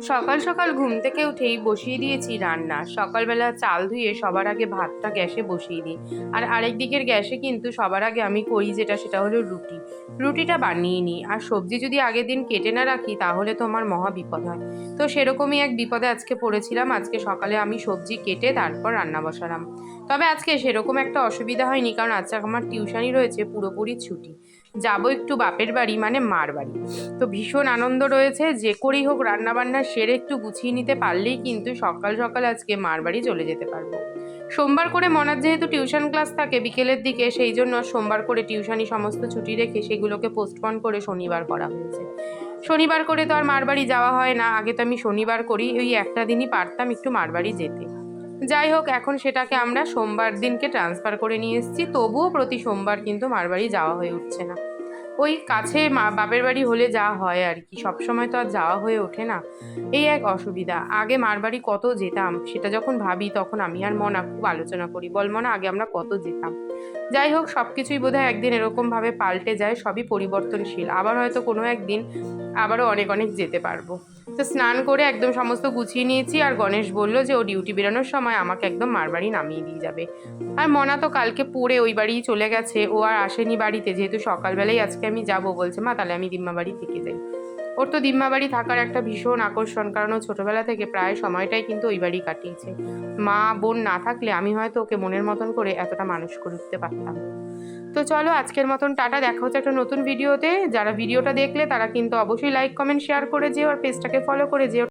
সকাল সকাল ঘুম থেকে উঠেই বসিয়ে দিয়েছি রান্না। সকালবেলা চাল ধুয়ে সবার আগে ভাতটা গ্যাসে বসিয়ে দিই। আর আরেক দিকের গ্যাসে কিন্তু সবার আগে আমি করি সেটা হলো রুটি। রুটিটা বানিয়ে নিই। আর সবজি যদি আগের দিন কেটে না রাখি তাহলে তো আমার মহা বিপদ হয়। তো সেরকমই এক বিপদে আজকে পড়েছিলাম। আজকে সকালে আমি সবজি কেটে তারপর রান্না বসালাম। তবে আজকে সেরকম একটা অসুবিধা হয়নি, কারণ আজকে আমার টিউশনই রয়েছে পুরোপুরি ছুটি। যাবো একটু বাপের বাড়ি, মানে মার বাড়ি। তো ভীষণ আনন্দ রয়েছে, যে করেই হোক রান্না বান্না সেরে একটু গুছিয়ে নিতে পারলেই কিন্তু সকাল সকাল আজকে মার বাড়ি চলে যেতে পারবো। সোমবার করে মনার যেহেতু টিউশন ক্লাস থাকে বিকেলের দিকে, সেই জন্য সোমবার করে টিউশনি সমস্ত ছুটি রেখে সেগুলোকে পোস্টপন করে শনিবার করা হয়েছে। শনিবার করে তো আর মার বাড়ি যাওয়া হয় না। আগে তো আমি শনিবার করি, ওই একটা দিনই পারতাম একটু মার বাড়ি যেতে। যাই হোক, এখন সেটাকে আমরা সোমবার দিনকে ট্রান্সফার করে নিয়ে এসেছি। তবুও প্রতি সোমবার কিন্তু মার বাড়ি যাওয়া হয়ে উঠছে না। ওই কাছে মা বাপের বাড়ি হলে যা হয় আর কি, সবসময় তো আর যাওয়া হয়ে ওঠে না। এই এক অসুবিধা। আগে মার বাড়ি কত যেতাম সেটা যখন ভাবি তখন আমি আর মনা খুব আলোচনা করি, বল মনা আগে আমরা কত যেতাম। যাই হোক, সবকিছুই বোধহয় একদিন এরকম ভাবে পাল্টে যায়, সবই পরিবর্তনশীল। আবার হয়তো কোনো একদিন আবারও অনেক অনেক যেতে পারবো। তো স্নান করে একদম সমস্ত গুছিয়ে নিয়েছি, আর গণেশ বলল যে ও ডিউটি বেরোনোর সময় আমাকে একদম মার বাড়ি নামিয়ে দিয়ে যাবে। আর মনা তো কালকে পড়ে ওই বাড়িই চলে গেছে, ও আর আসেনি বাড়িতে। যেহেতু সকালবেলাই আজকে আমি যাব বলছে, মা তাহলে আমি দিম্মা বাড়ি থেকে যাই। ওর তো দিম্মা বাড়ি থাকার একটা ভীষণ আকর্ষণ, কারণ ও ছোটবেলা থেকে প্রায় সময়টাই কিন্তু ওই বাড়ি কাটিয়েছে। মা বোন না থাকলে আমি হয়তো ওকে মনের মতন করে এতটা মানুষ করে উঠতে পারতাম। তো চলো আজকের মতন টাটা, দেখা হচ্ছে একটা নতুন ভিডিওতে। যারা ভিডিওটা দেখলে তারা কিন্তু অবশ্যই লাইক কমেন্ট শেয়ার করে যেও, আর পেজটাকে ফলো করে যেও।